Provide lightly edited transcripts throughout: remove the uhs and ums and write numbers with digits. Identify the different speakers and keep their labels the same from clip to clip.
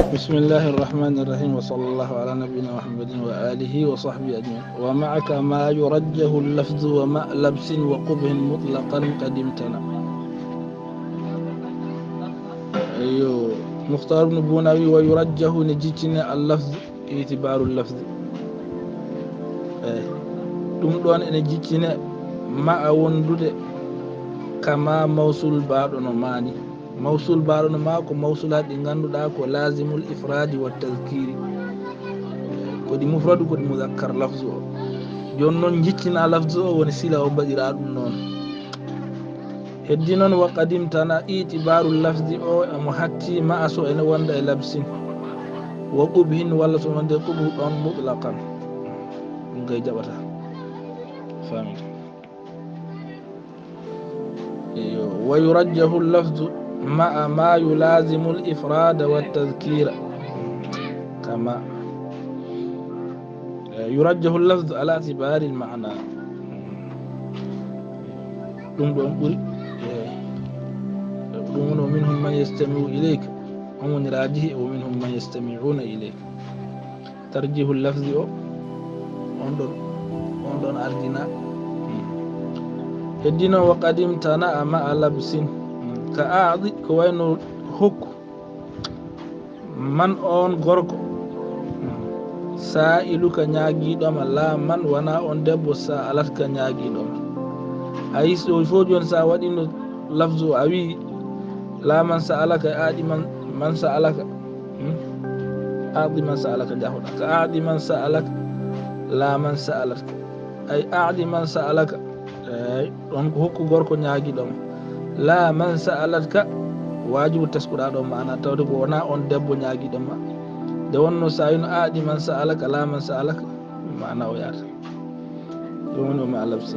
Speaker 1: بسم الله الرحمن الرحيم وصلى الله على نبينا محمد وآله وصحبه أجمعين. ومعك ما يرجه اللفظ وما لبس وقبه مطلقا قد امتنع. أيوه مختار بن بوناوي ويرجه نجيتنا اللفظ اعتبار اللفظ ɗum ɗon ene jiccine ma a wondude kama mawsul baɗo no mani. mawsul baɗo no ma ko mawsulat ɗi ganduɗa ko lazimul ifradi wa tadkiri, kodi mufradu kodi muzakkar lafzu o. joni noon jiccina lafzu o woni sila o mbaɗira ɗum noon. heddi noon wa qadim tana itibaru lafdi o emo hatti ma a so ene wonda e labsin wa qubhin walla so wonde qubhu ɗon mutlaqan ɗum kay jaɓata fami. ويرجح اللفظ مع ما يلازم الإفراد والتذكير كما يرجح اللفظ على اعتبار المعنى. ومنهم من يستمع إليك ومن راجه ومنهم من يستمعون إليك. ترجيح اللفظ وندون أردنا heddino wa qadim tana ma a labsin ka aadi ko wayno hokku man on gorko sa iluka ñaagiɗoma la man wona on debbo sa alat ka ñaagiɗoma. a yi so fo joni sa waɗino lafzu a wi la man sa alaka aadi man sa alaka aadi man sa alaka jahoɗa ka aadi man sa alaka la man sa alaka ay aadi man sa alaka ɗon ko hokku gorko ñaagiɗoma. la man sa alatka wajibu teskuɗa ɗo mana tawde ko wona on debbo ñaagiɗoma. nde wonno sa wino aaɗi man sa alaka la man sa alaka mana o yaata ɗum woni omi alabsi.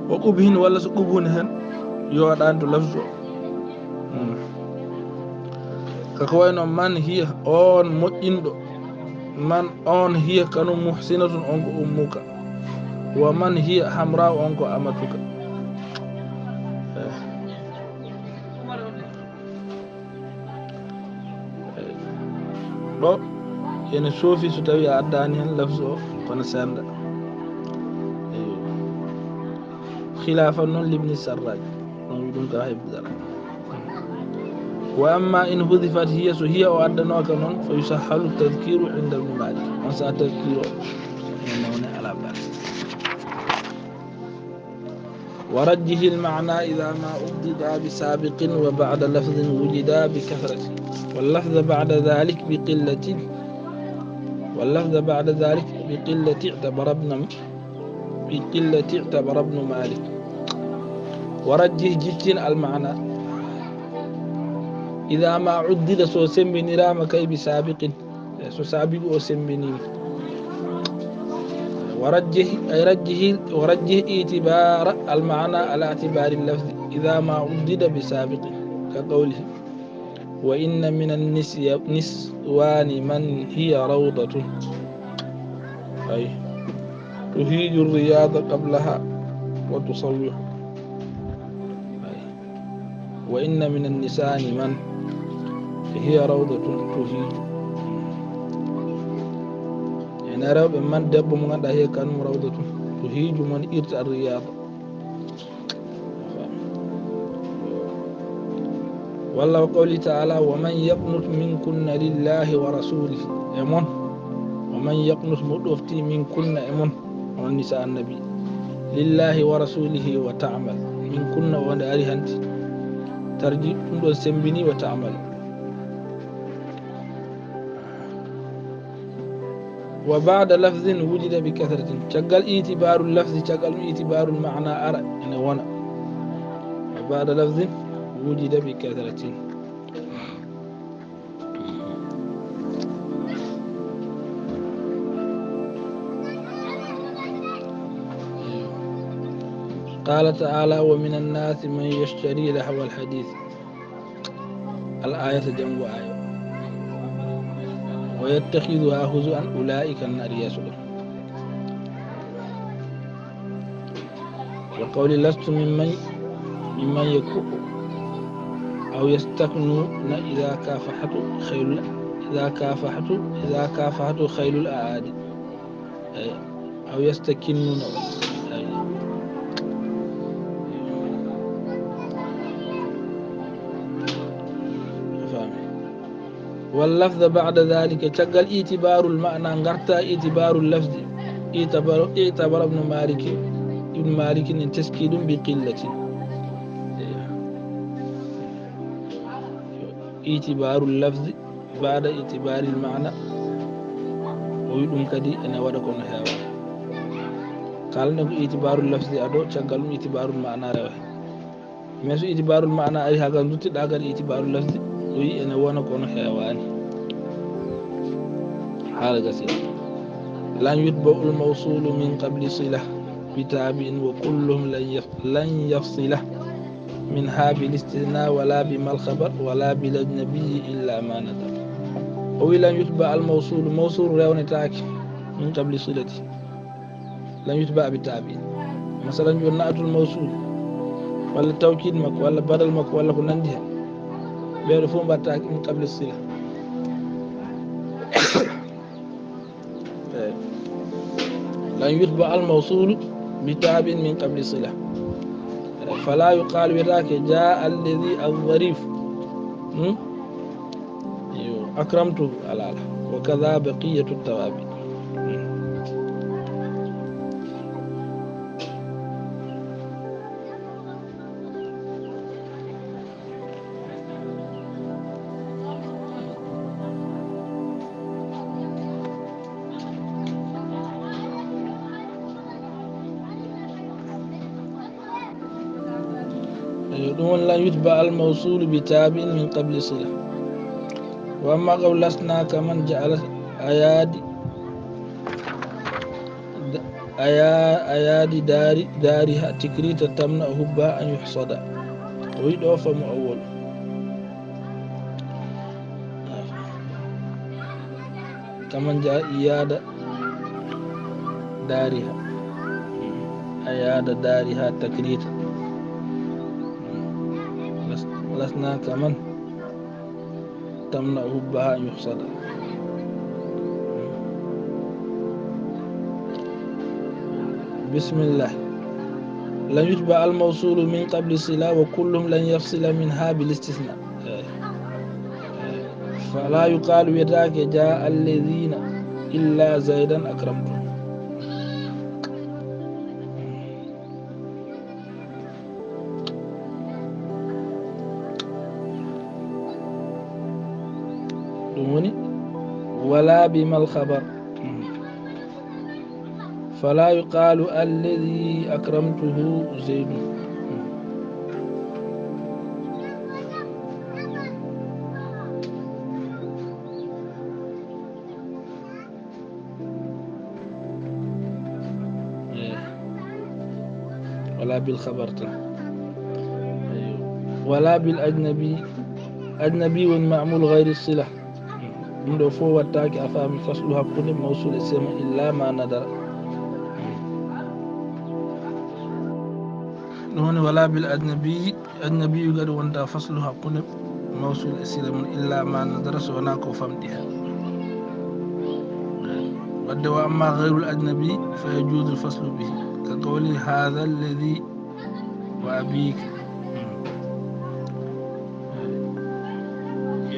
Speaker 1: o qubhin walla so qubhune hen yoɗani to lafzu o kako wayno man hiya on moƴƴinɗo, man on hiya kanu muhsinatun on ko ummuka, wa man hiya hamra on ko amatuka. ɗo ene soofi so tawi a addani hen lafzu o kono senda. khilafa noon libni sarraj on ɗum ka hebdara. wa amma in hudifat hiya so hiya o addanoka noon fa yusahhalu tadkiru inda ibn malik on sa tadkiro newne ala bas. ورجه المعنى إذا ما أبدد بسابق وبعد لفظ وجد بكثرة واللفظ بعد ذلك بقلة اعتبر ابن مالك. ورجه جتين المعنى إذا ما عدد سو سمبني رام كي بسابق سو سابق أو سمبني. ورجه اعتبار المعنى على اعتبار اللفظ إذا ما عدد بسابق كقوله وإن من النسوان من هي روضة أي تهيج الرياض قبلها وتصوح. وإن من النساء من هي روضة تهيج يعني رب من دب من عنده هي كان روضة تهيج من إرت الرياض. والله قوله تعالى ومن يقنط منكن لله ورسوله امون ومن يقنط مدفتي منكن امون والنساء النبي لله ورسوله وتعمل منكن ونداري هنت ترجي دون سمبني وتعمل. وبعد لفظ وجد بكثرة شغل اعتبار اللفظ شغل اعتبار المعنى أرى إن ونا. وبعد لفظ وجد بكثرة. قال تعالى ومن الناس من يشتري لهو الحديث الآية جنب آية ويتخذها هزوا أولئك النار يسلم. وقول لست ممن يكون أو يستكنون إذا كافحته خيل الأعادي أو يستكنون واللفظ بعد ذلك تقل اعتبار المعنى غرتا اعتبار اللفظ اعتبر ابن مالك ان تسكيل بقلة اعتبار اللفظ بعد اعتبار المعنى ويدوم كدي انا ودكون هوا قال نكو اعتبار اللفظ ادو تقل اعتبار المعنى روي ميسو اعتبار المعنى اي حاجه نوتي داغال اعتبار اللفظ وي انا وانا كون هواني حال غسيل لن يتبع الموصول من قبل صلة بتاب وكلهم لن يفصله منها بالاستثناء ولا بما الخبر ولا بالأجنبي إلا ما نذر أو لن يتبع الموصول موصول رونتاك من قبل صلته لن يتبع بتاب مثلا جنات الموصول ولا التوكيد مك ولا بدل مك ولا كنندها بيرفون بتاك من قبل الصلة لن يتبع الموصول بتاب من قبل صلة فلا يقال بذاك جاء الذي الظريف أكرمته على وكذا بقية التوابع لا يتبع الموصول بتاب من قبل صلة وأما قول لسنا كمن جعل أيادي دارها تكريت تمنع حبها أن يحصد ويدوف مؤول كمن جعل أياد دارها تكريت لسنا كمن تمنع حبها أن يحصد بسم الله لن يتبع الموصول من قبل صلة وكلهم لن يفصل منها بالاستثناء فلا يقال بذاك جاء الذين إلا زيدا أكرمته ولا بما الخبر فلا يقال الذي أكرمته زيد ولا بالخبر ولا بالأجنبي أجنبي والمعمول غير الصلة من فو وتاك أفهم فصلها كل موصول اسم إلا ما ندر نون ولا بالأجنبي أجنبي قد وانت فصلها كل موصول اسم إلا ما ندر سوناك فهمتها والدواء أما غير الأجنبي فيجوز الفصل به كقول هذا الذي وأبيك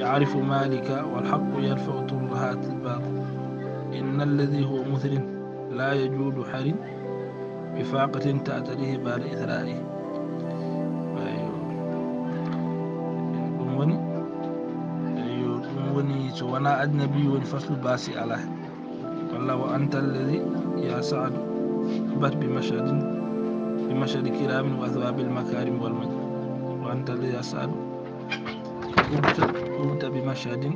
Speaker 1: يعرف مالك والحق يرفع ترهات الباب إن الذي هو مثل لا يجود حر بفاقة تأتيه بعد إثرائه وني وانا أجنبي والفصل باسي على والله وأنت الذي يا سعد بت بمشهد كرام وأثواب المكارم والمجد وأنت الذي يا سعد قمت بمشهد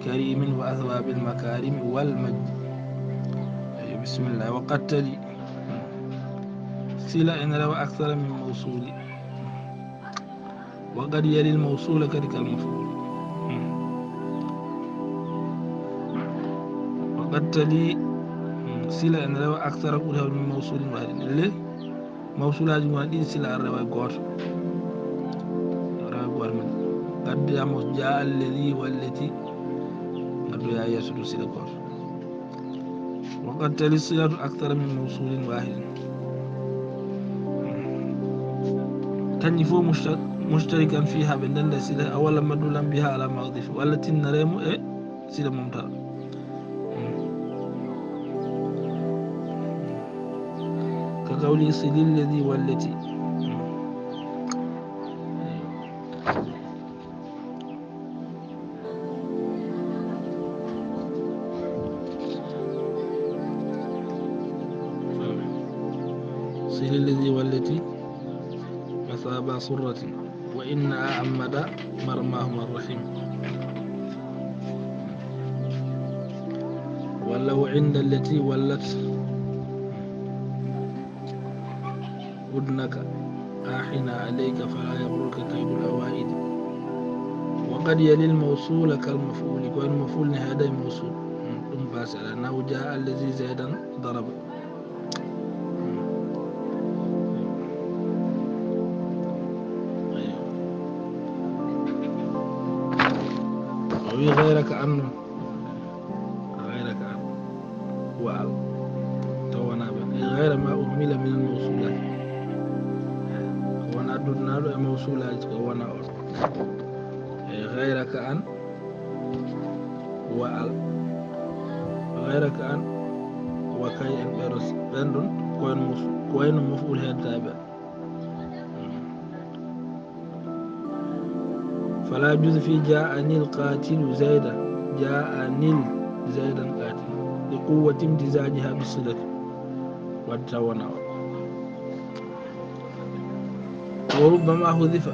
Speaker 1: كريم وأثواب المكارم والمجد بسم الله وقد تلي سلا إن لو أكثر من موصول وقد يلي الموصول كذلك المفعول وقد تلي سلا إن لو أكثر من موصول واحد اللي موصولات واحد سلا الرواية قوت قد جاء الذي والتي قد يا يسر سيدكور وقد تلي الصلة أكثر من موصول واحد تنجفو مشتركا فيها بندن سيدة أولا مدولا بها على مغضف والتي نريم سيدة ممتر كقولي صل الذي والتي صل الذي والتي مثابا صرة وإن أعمد مرماهما الرحيم ولو عند التي ولت ودنك آحنا عليك فلا يغرك كيد الأوائد وقد يلي الموصول كالمفعول والمفعول هذا موصول باس على أنه جاء الذي زيدا ضرب وفي غيرك عنه وعلى تونا غير ما أهمل من الموصولات ونعددنا له موصولات وانا غيرك أن وعلى غيرك أن وكي أن برس بندن كوين مفعول هذا فلا يجوز في جاءني القاتل زيدا جاءني زيدا قاتل لقوة امتزاجها بالصلة والتوانع وربما حذف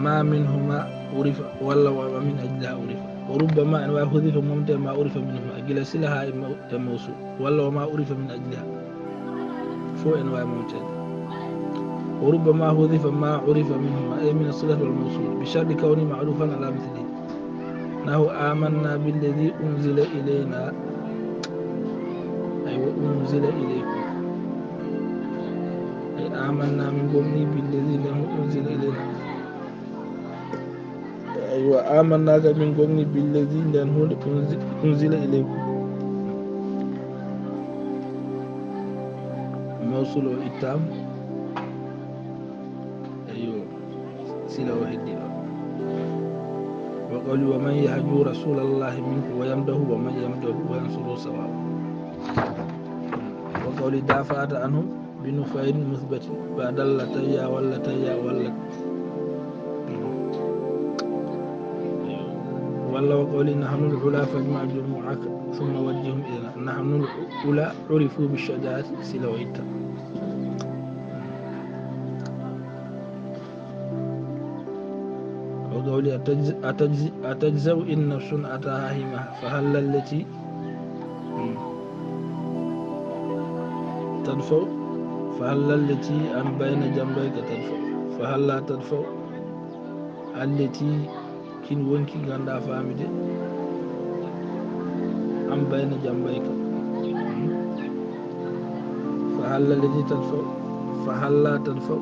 Speaker 1: ما منهما عرف ولا ومن أجلها عرف وربما أنواع حذف ممتع ما عرف منهما أجل سلها موصول ولا وما عرف من أجلها فوق أنواع ممتع وربما حذف ما عرف منهما أي من الصلة والموصول بشرط كونه معروفا على مثله نحو آمنا بالذي أنزل إلينا أي وأنزل إليكم أي آمنا من قبلي بالذي لم أنزل إلينا أي وآمنا من قبلي بالذي لم أنزل إليكم موصول وإتام أيوه سلا وهدي وقال ومن يهجو رسول الله منه ويمده ومن يمده وينصره سواء وقال دافعت عنهم بنفير مثبت بعد اللتيا واللتيا واللت ولا وقال نحن العلا فاجمع جموعك ثم وجههم إلينا نحن العلا عرفوا بالشجاعة سلا وإتا وقولي أتجزو إن نفس أتاها همها فهل التي تدفع فهل التي أن بين جنبيك تدفع فهل لا تدفع التي كن ونكي غندا فامدي أن بين جنبيك فهل التي تدفع فهل لا تدفع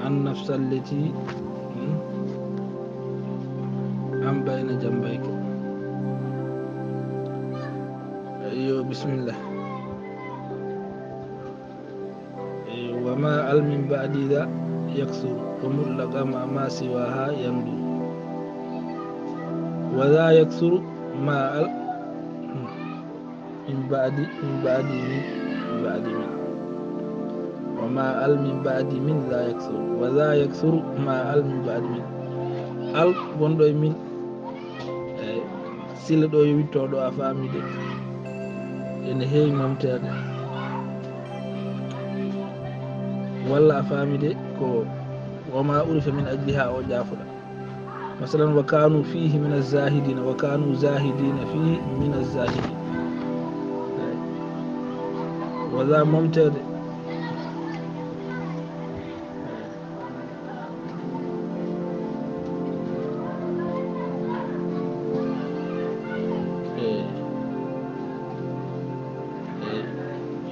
Speaker 1: النفس التي أم بين جنبيك أيوه بسم الله أيوه وما أل من بعد ذا يكثر ومطلق ما سواها يمضي وذا يكثر ما أل من بعد من وما أل من بعد من ذا يكثر وذا يكثر ما أل من بعد من أل بندو من sila ɗo wittoɗo a famide ene heewi momtede walla a famide ko wama urifa min ajliha o jaafuɗa masalan wa kanu fihi min azahidina wa kanu zahidina fihi min azahidin waza momtede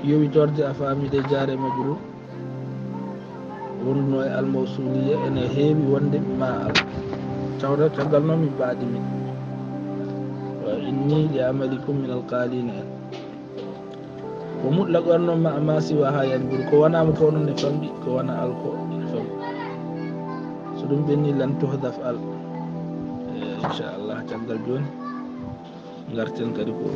Speaker 1: yowi torde a famide jaare majrum wonno e almawsuliya ene heewi wonde ma al tawda caggal noon mi baadi min wa inni li amalikum min alqalina en ko mutlaqan noon ma ma siwa ha yanburi ko wonama ko noon e famɗi ko wona alko ene famɗi so ɗum ɓenni lan tohdaf al inchallah caggal joni garten kadi ko